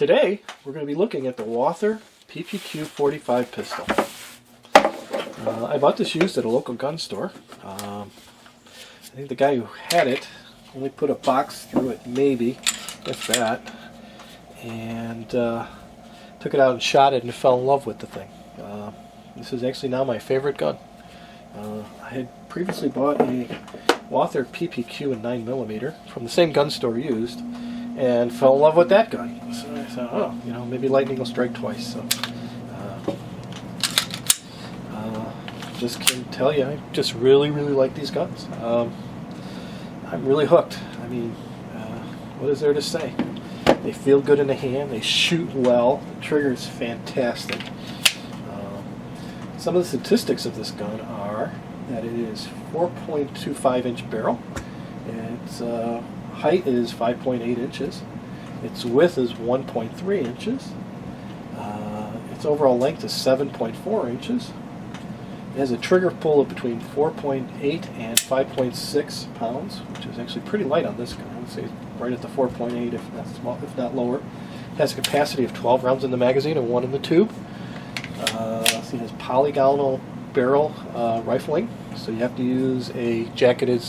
Today, we're going to be looking at the Walther PPQ45 pistol. I bought this used at a local gun store. I think the guy who had it only put a box through it, maybe, if that, and took it out and shot it and fell in love with the thing. This is actually now my favorite gun. I had previously bought a Walther PPQ in 9mm from the same gun store used, and fell in love with that gun. So I thought, oh, you know, maybe lightning will strike twice. So, just can tell you, I just really like these guns. I'm really hooked. I mean, what is there to say? They feel good in the hand. They shoot well. The trigger's fantastic. Some of the statistics of this gun are that it is 4.25 inch barrel. Its height is 5.8 inches. Its width is 1.3 inches. Its overall length is 7.4 inches. It has a trigger pull of between 4.8 and 5.6 pounds, which is actually pretty light on this gun. I would say right at the 4.8, if not lower. It has a capacity of 12 rounds in the magazine and 1 in the tube. It has polygonal barrel rifling, so you have to use a jacketed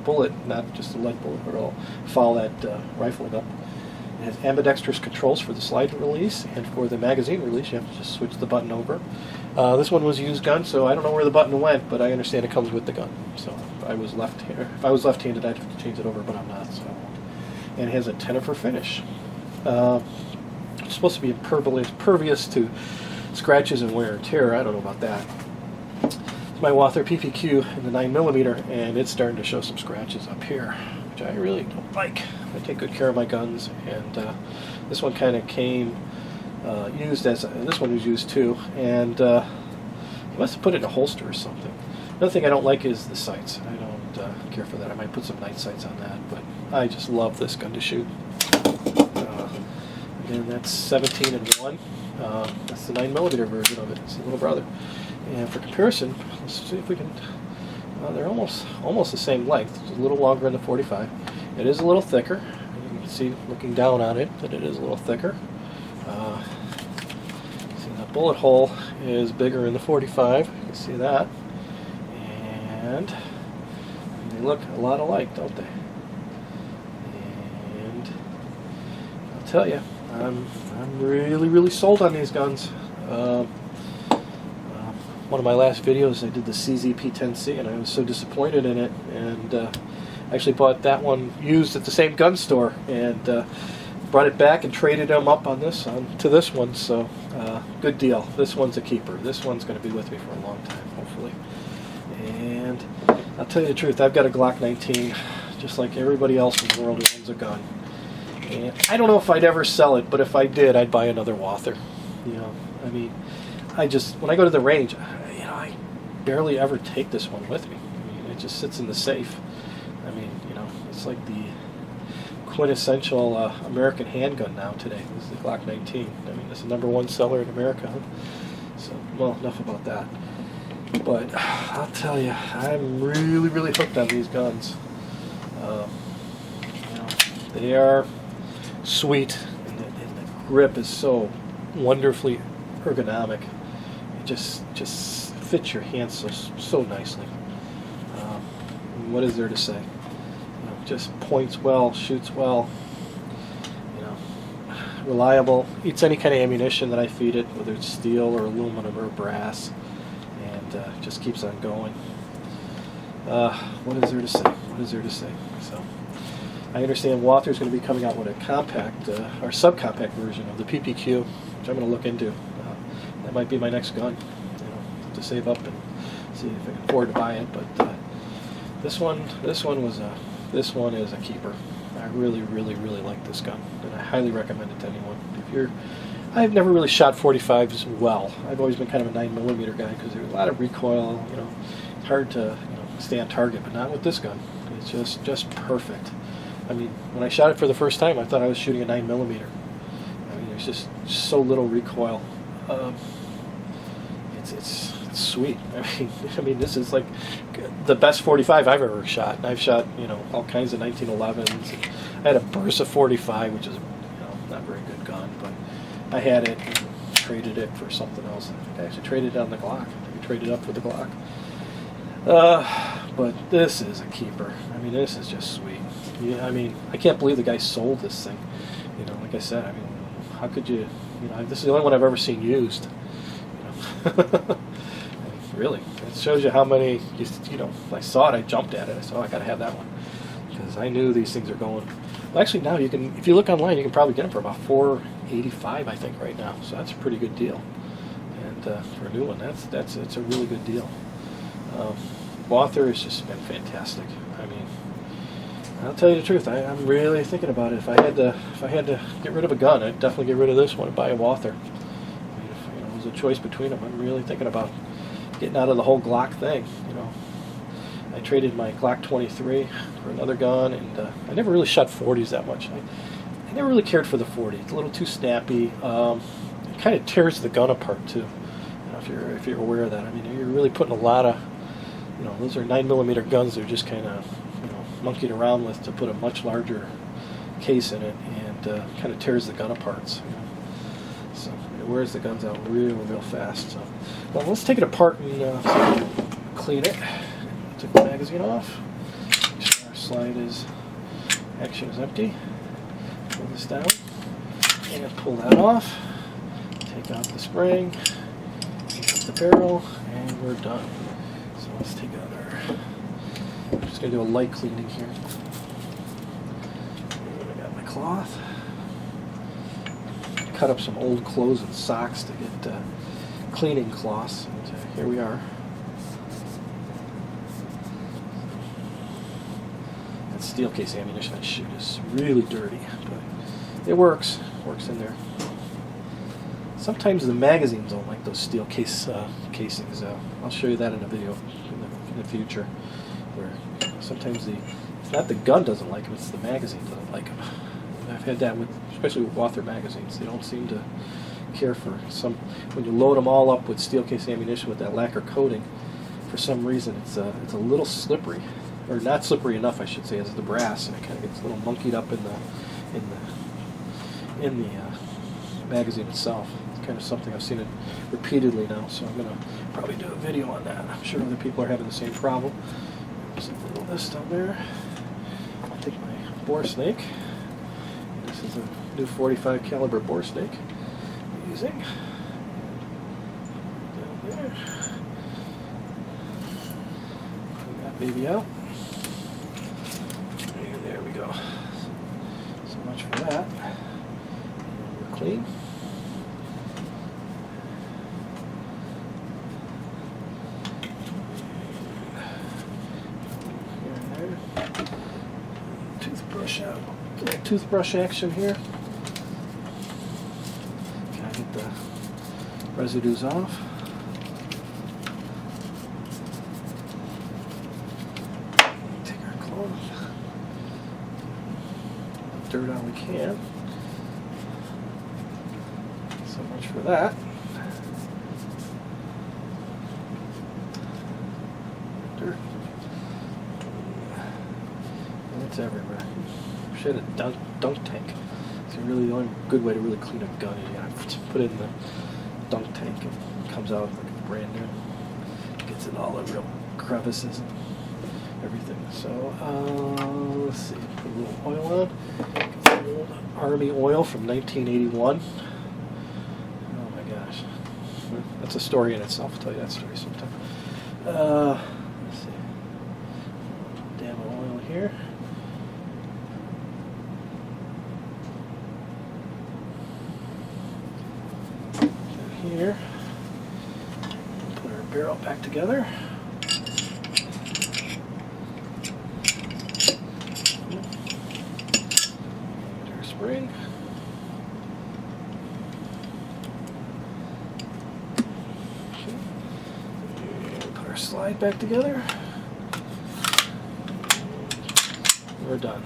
bullet, not just a lead bullet, or it'll follow that rifling up. It has ambidextrous controls for the slide release, and for the magazine release you have to just switch the button over. This one was a used gun, so I don't know where the button went, but I understand it comes with the gun. So if I was left-handed, I'd have to change it over, but I'm not. So, and it has a Tenefer finish. It's supposed to be impervious to scratches and wear and tear. I don't know about that. It's my Walther PPQ in the 9mm, and it's starting to show some scratches up here, which I really don't like. I take good care of my guns, and this one kind of came used as this one was used too, and you must have put it in a holster or something. Another thing I don't like is the sights. I don't care for that. I might put some night sights on that, but I just love this gun to shoot. And that's 17 and 1. That's the 9mm version of it. It's the little brother. And for comparison, let's see if we can. They're almost the same length. It's a little longer in the 45. It is a little thicker. You can see, looking down on it, that it is a little thicker. See, the bullet hole is bigger in the 45. You can see that. And they look a lot alike, don't they? And I'll tell you, I'm really sold on these guns. One of my last videos, I did the CZP-10C, and I was so disappointed in it, and I actually bought that one used at the same gun store, and brought it back and traded them up on this to this one. So good deal. This one's a keeper. This one's going to be with me for a long time, hopefully. And I'll tell you the truth, I've got a Glock 19, just like everybody else in the world who owns a gun. And I don't know if I'd ever sell it, but if I did, I'd buy another Walther. You know, I mean, when I go to the range, you know, I barely ever take this one with me. I mean, it just sits in the safe. I mean, you know, it's like the quintessential American handgun now today. This is the Glock 19. I mean, it's the #1 seller in America. So, well, enough about that. But I'll tell you, I'm really hooked on these guns. You know, they are sweet, and the grip is so wonderfully ergonomic. It just fits your hands so nicely. What is there to say? You know, just points well, shoots well. You know, reliable. Eats any kind of ammunition that I feed it, whether it's steel or aluminum or brass, and just keeps on going. What is there to say? What is there to say? So, I understand Walther's going to be coming out with a compact or subcompact version of the PPQ, which I'm going to look into. That might be my next gun, you know, to save up and see if I can afford to buy it. But this one is a keeper. I really like this gun, and I highly recommend it to anyone. I've never really shot 45s well. I've always been kind of a 9mm guy because there's a lot of recoil. You know, it's hard to stay on target, but not with this gun. It's just perfect. I mean, when I shot it for the first time, I thought I was shooting a 9mm. I mean, there's just so little recoil. It's sweet. I mean, this is like the best 45 I've ever shot. I've shot, all kinds of 1911s. I had a Bursa 45, which is, not very good gun, but I had it and traded it for something else. I actually traded it on the Glock. I traded up for the Glock. But this is a keeper. I mean, this is just sweet. Yeah, I mean, I can't believe the guy sold this thing. You know, like I said, I mean, how could you? You know, this is the only one I've ever seen used. You know, I mean, really, it shows you how many. You know, I saw it, I jumped at it. I said, oh, I got to have that one because I knew these things are going. Well, actually, now you can, if you look online, you can probably get them for about $485, I think, right now. So that's a pretty good deal. And for a new one, it's a really good deal. Walther has just been fantastic. I mean, I'll tell you the truth. I'm really thinking about it. If I had to get rid of a gun, I'd definitely get rid of this one and buy a Walther. I mean, if you know, there's a choice between them, I'm really thinking about getting out of the whole Glock thing. You know, I traded my Glock 23 for another gun, and I never really shot 40s that much. I never really cared for the 40. It's a little too snappy. It kind of tears the gun apart too. You know, if you're aware of that. I mean, you're really putting a lot of, you know, those are 9mm guns. They're just kind of, you know, monkeying around with to put a much larger case in it, and kind of tears the gun apart. So, you know. So it wears the guns out real fast. So, well, let's take it apart and clean it. Took the magazine off. Make sure our slide action is empty. Pull this down and pull that off. Take out the spring. Take out the barrel, and we're done. So let's take out our. I'm just gonna do a light cleaning here. I got my cloth. Cut up some old clothes and socks to get cleaning cloths. And here we are. That Steelcase ammunition I shoot is really dirty, but it works. Works in there. Sometimes the magazines don't like those Steelcase casings. I'll show you that in a video in the future. Where sometimes it's not the gun doesn't like them, it's the magazine doesn't like them. I've had that especially with Walther magazines. They don't seem to care for some. When you load them all up with Steelcase ammunition with that lacquer coating, for some reason it's a little slippery, or not slippery enough, I should say, as the brass, and it kind of gets a little monkeyed up in the magazine itself. It's kind of something I've seen it repeatedly now, so I'm going to probably do a video on that. I'm sure other people are having the same problem. Just a little of this down there. I'll take my bore snake. This is a new 45 caliber bore snake I'm using. Down there. Clean that baby out. And there we go. So much for that. We're clean. Here and there. Toothbrush out. Get toothbrush action here. Gotta get the residues off. Take our clothes. Dirt on we can. So much for that. Dirt. And it's everywhere. Should have a dunk tank. It's really the only good way to really clean a gun. You gotta put it in the dunk tank and it comes out like it's brand new. Gets in all the real crevices and everything. So let's see. Put a little oil on. Get some old Army oil from 1981. Oh my gosh, that's a story in itself. I'll tell you that story sometime. Let's see. Dab of oil here. Here, put our barrel back together. And our spring. And put our slide back together. We're done.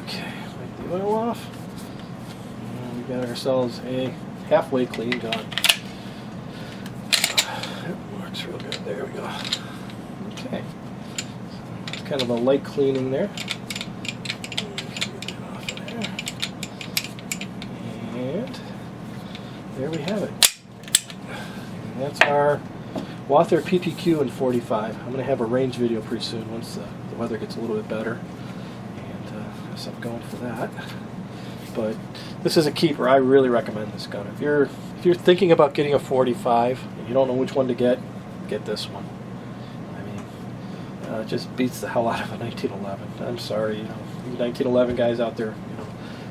Okay, wipe the oil off. And we got ourselves a halfway clean gun. Works real good. There we go. Okay. So it's kind of a light cleaning there. Get that off of there. And there we have it. And that's our Walther PPQ in 45. I'm going to have a range video pretty soon once the weather gets a little bit better. And have something going for that. But this is a keeper. I really recommend this gun. If you're thinking about getting a 45 and you don't know which one to get this one. I mean, it just beats the hell out of a 1911. I'm sorry, you 1911 guys out there,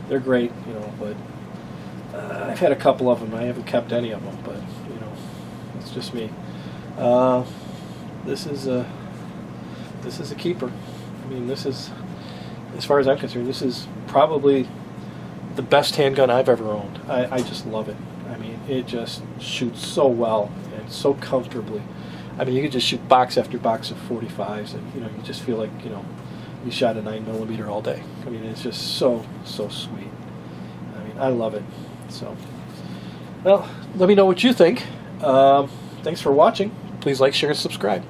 they're great, but I've had a couple of them. I haven't kept any of them, but it's just me. This is a keeper. I mean, this is, as far as I'm concerned, this is probably the best handgun I've ever owned. I just love it. I mean, it just shoots so well and so comfortably. I mean, you could just shoot box after box of 45s, and you just feel like you shot a 9mm all day. I mean, it's just so sweet. I mean, I love it. So, well, let me know what you think. Thanks for watching. Please like, share, and subscribe.